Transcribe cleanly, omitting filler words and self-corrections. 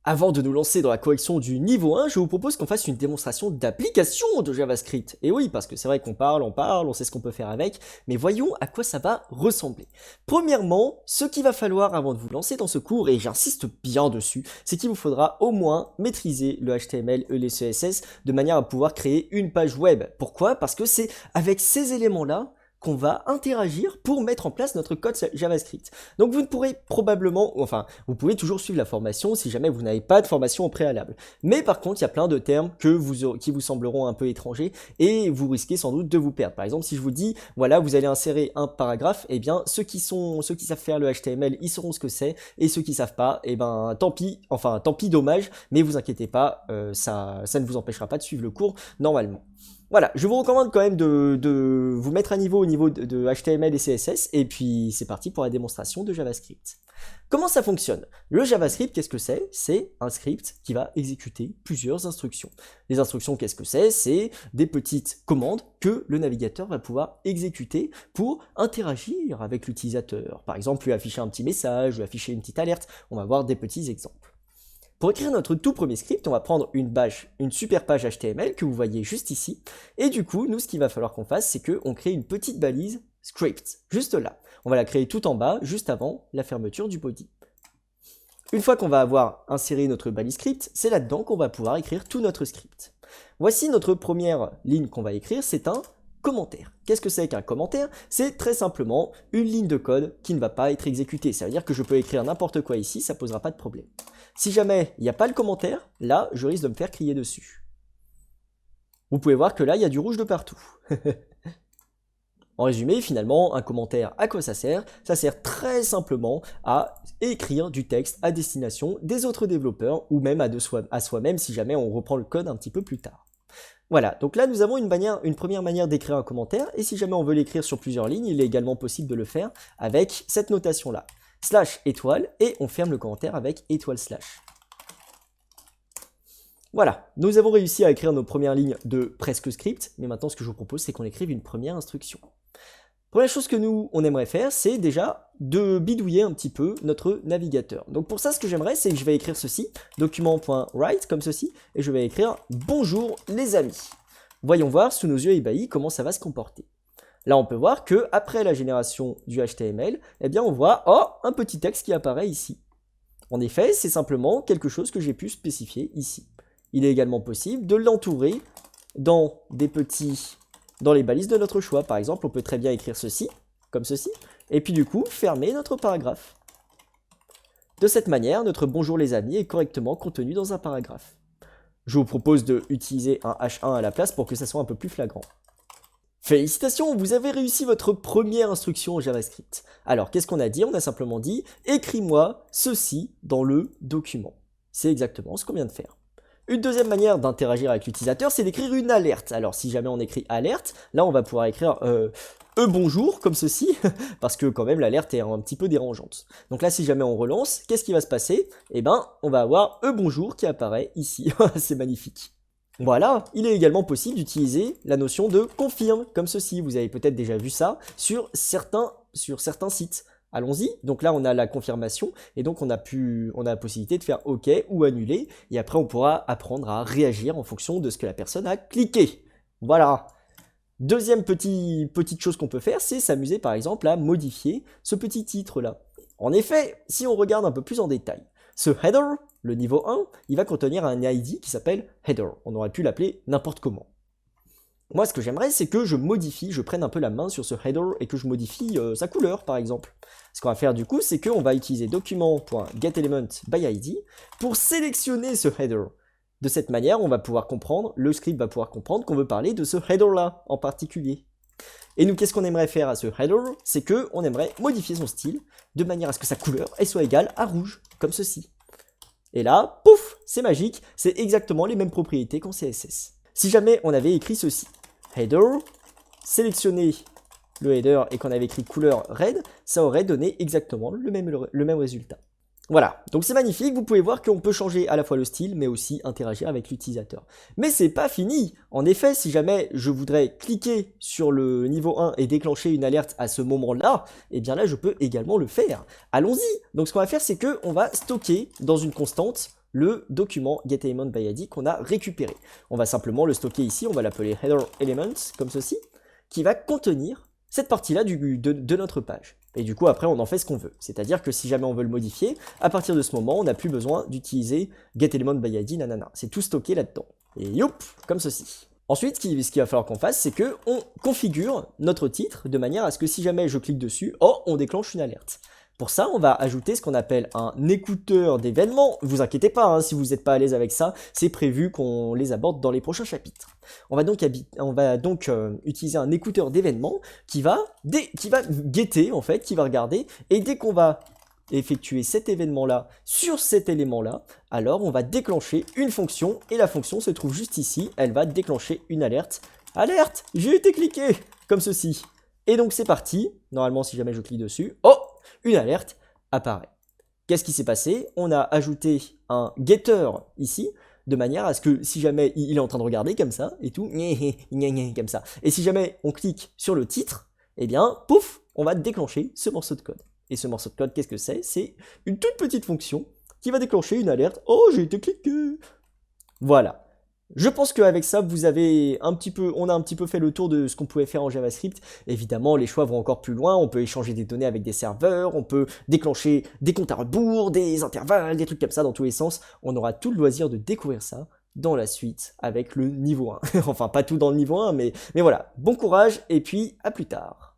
Avant de nous lancer dans la correction du niveau 1, je vous propose qu'on fasse une démonstration d'application de JavaScript. Et oui, parce que c'est vrai qu'on parle, on sait ce qu'on peut faire avec, mais voyons à quoi ça va ressembler. Premièrement, ce qu'il va falloir avant de vous lancer dans ce cours, et j'insiste bien dessus, c'est qu'il vous faudra au moins maîtriser le HTML et le CSS de manière à pouvoir créer une page web. Pourquoi? Parce que c'est avec ces éléments-là qu'on va interagir pour mettre en place notre code JavaScript. Donc vous ne pourrez probablement, enfin, vous pouvez toujours suivre la formation si jamais vous n'avez pas de formation au préalable. Mais par contre, il y a plein de termes qui vous sembleront un peu étrangers et vous risquez sans doute de vous perdre. Par exemple, si je vous dis, voilà, vous allez insérer un paragraphe, eh bien, ceux qui savent faire le HTML, ils sauront ce que c'est, et ceux qui savent pas, eh ben, tant pis, dommage, mais vous inquiétez pas, ça ne vous empêchera pas de suivre le cours normalement. Voilà, je vous recommande quand même de vous mettre à niveau au niveau de HTML et CSS, et puis c'est parti pour la démonstration de JavaScript. Comment ça fonctionne? Le JavaScript, qu'est-ce que c'est? C'est un script qui va exécuter plusieurs instructions. Les instructions, qu'est-ce que c'est? C'est des petites commandes que le navigateur va pouvoir exécuter pour interagir avec l'utilisateur. Par exemple, lui afficher un petit message, lui afficher une petite alerte. On va voir des petits exemples. Pour écrire notre tout premier script, on va prendre une super page HTML que vous voyez juste ici. Et du coup, nous, ce qu'il va falloir qu'on fasse, c'est qu'on crée une petite balise script, juste là. On va la créer tout en bas, juste avant la fermeture du body. Une fois qu'on va avoir inséré notre balise script, c'est là-dedans qu'on va pouvoir écrire tout notre script. Voici notre première ligne qu'on va écrire, c'est un commentaire. Qu'est-ce que c'est qu'un commentaire? C'est très simplement une ligne de code qui ne va pas être exécutée. Ça veut dire que je peux écrire n'importe quoi ici, ça ne posera pas de problème. Si jamais il n'y a pas le commentaire, là, je risque de me faire crier dessus. Vous pouvez voir que là, il y a du rouge de partout. En résumé, finalement, un commentaire, à quoi ça sert? Ça sert très simplement à écrire du texte à destination des autres développeurs ou même à soi-même si jamais on reprend le code un petit peu plus tard. Voilà, donc là nous avons une première manière d'écrire un commentaire, et si jamais on veut l'écrire sur plusieurs lignes, il est également possible de le faire avec cette notation-là. Slash étoile, et on ferme le commentaire avec étoile slash. Voilà, nous avons réussi à écrire nos premières lignes de presque script, mais maintenant ce que je vous propose, c'est qu'on écrive une première instruction. Première chose que on aimerait faire, c'est déjà de bidouiller un petit peu notre navigateur. Donc pour ça, ce que j'aimerais, c'est que je vais écrire ceci, document.write, comme ceci, et je vais écrire « Bonjour les amis ». Voyons voir, sous nos yeux ébahis, comment ça va se comporter. Là, on peut voir que après la génération du HTML, eh bien on voit, oh, un petit texte qui apparaît ici. En effet, c'est simplement quelque chose que j'ai pu spécifier ici. Il est également possible de l'entourer dans les balises de notre choix. Par exemple, on peut très bien écrire ceci, comme ceci, et puis du coup, fermer notre paragraphe. De cette manière, notre bonjour les amis est correctement contenu dans un paragraphe. Je vous propose d'utiliser un H1 à la place pour que ça soit un peu plus flagrant. Félicitations, vous avez réussi votre première instruction en JavaScript. Alors, qu'est-ce qu'on a dit? On a simplement dit « Écris-moi ceci dans le document ». C'est exactement ce qu'on vient de faire. Une deuxième manière d'interagir avec l'utilisateur, c'est d'écrire une alerte. Alors si jamais on écrit alerte, là on va pouvoir écrire bonjour comme ceci, parce que quand même l'alerte est un petit peu dérangeante. Donc là si jamais on relance, qu'est-ce qui va se passer? Eh ben on va avoir bonjour qui apparaît ici, c'est magnifique. Voilà, il est également possible d'utiliser la notion de confirme comme ceci. Vous avez peut-être déjà vu ça sur certains sites. Allons-y, donc là on a la confirmation, et donc on a la possibilité de faire OK ou annuler, et après on pourra apprendre à réagir en fonction de ce que la personne a cliqué. Voilà. Deuxième petite chose qu'on peut faire, c'est s'amuser par exemple à modifier ce petit titre là. En effet, si on regarde un peu plus en détail, ce header, le niveau 1, il va contenir un ID qui s'appelle header. On aurait pu l'appeler n'importe comment. Moi, ce que j'aimerais, c'est que je prenne un peu la main sur ce header et que je modifie sa couleur, par exemple. Ce qu'on va faire du coup, c'est qu'on va utiliser document.getElementById pour sélectionner ce header. De cette manière, le script va pouvoir comprendre qu'on veut parler de ce header-là en particulier. Et nous, qu'est-ce qu'on aimerait faire à ce header? C'est qu'on aimerait modifier son style de manière à ce que sa couleur soit égale à rouge, comme ceci. Et là, pouf, c'est magique, c'est exactement les mêmes propriétés qu'en CSS. Si jamais on avait écrit ceci, header, sélectionner le header et qu'on avait écrit couleur red, ça aurait donné exactement le même résultat. Voilà, donc c'est magnifique, vous pouvez voir qu'on peut changer à la fois le style, mais aussi interagir avec l'utilisateur. Mais c'est pas fini. En effet, si jamais je voudrais cliquer sur le niveau 1 et déclencher une alerte à ce moment-là, eh bien là, je peux également le faire. Allons-y. Donc ce qu'on va faire, c'est qu'on va stocker dans une constante le document getElementById qu'on a récupéré. On va simplement le stocker ici, on va l'appeler headerElements, comme ceci, qui va contenir cette partie-là de notre page. Et du coup, après, on en fait ce qu'on veut. C'est-à-dire que si jamais on veut le modifier, à partir de ce moment, on n'a plus besoin d'utiliser getElementById, nanana. C'est tout stocké là-dedans. Et youp, comme ceci. Ensuite, ce qu'il va falloir qu'on fasse, c'est que on configure notre titre de manière à ce que si jamais je clique dessus, oh, on déclenche une alerte. Pour ça, on va ajouter ce qu'on appelle un écouteur d'événements. Vous inquiétez pas, hein, si vous n'êtes pas à l'aise avec ça, c'est prévu qu'on les aborde dans les prochains chapitres. On va donc utiliser un écouteur d'événements qui va guetter, en fait, qui va regarder, et dès qu'on va effectuer cet événement-là sur cet élément-là, alors on va déclencher une fonction, et la fonction se trouve juste ici, elle va déclencher une alerte. Alerte, j'ai été cliqué, comme ceci. Et donc c'est parti, normalement si jamais je clique dessus, oh, une alerte apparaît. Qu'est-ce qui s'est passé? On a ajouté un getter ici, de manière à ce que si jamais il est en train de regarder comme ça, et tout, comme ça, et si jamais on clique sur le titre, eh bien, pouf, on va déclencher ce morceau de code. Et ce morceau de code, qu'est-ce que c'est? C'est une toute petite fonction qui va déclencher une alerte. Oh, j'ai été cliqué. Voilà. Je pense qu'avec ça, on a un petit peu fait le tour de ce qu'on pouvait faire en JavaScript. Évidemment, les choix vont encore plus loin. On peut échanger des données avec des serveurs, on peut déclencher des comptes à rebours, des intervalles, des trucs comme ça dans tous les sens. On aura tout le loisir de découvrir ça dans la suite avec le niveau 1. Enfin, pas tout dans le niveau 1, mais voilà. Bon courage et puis à plus tard.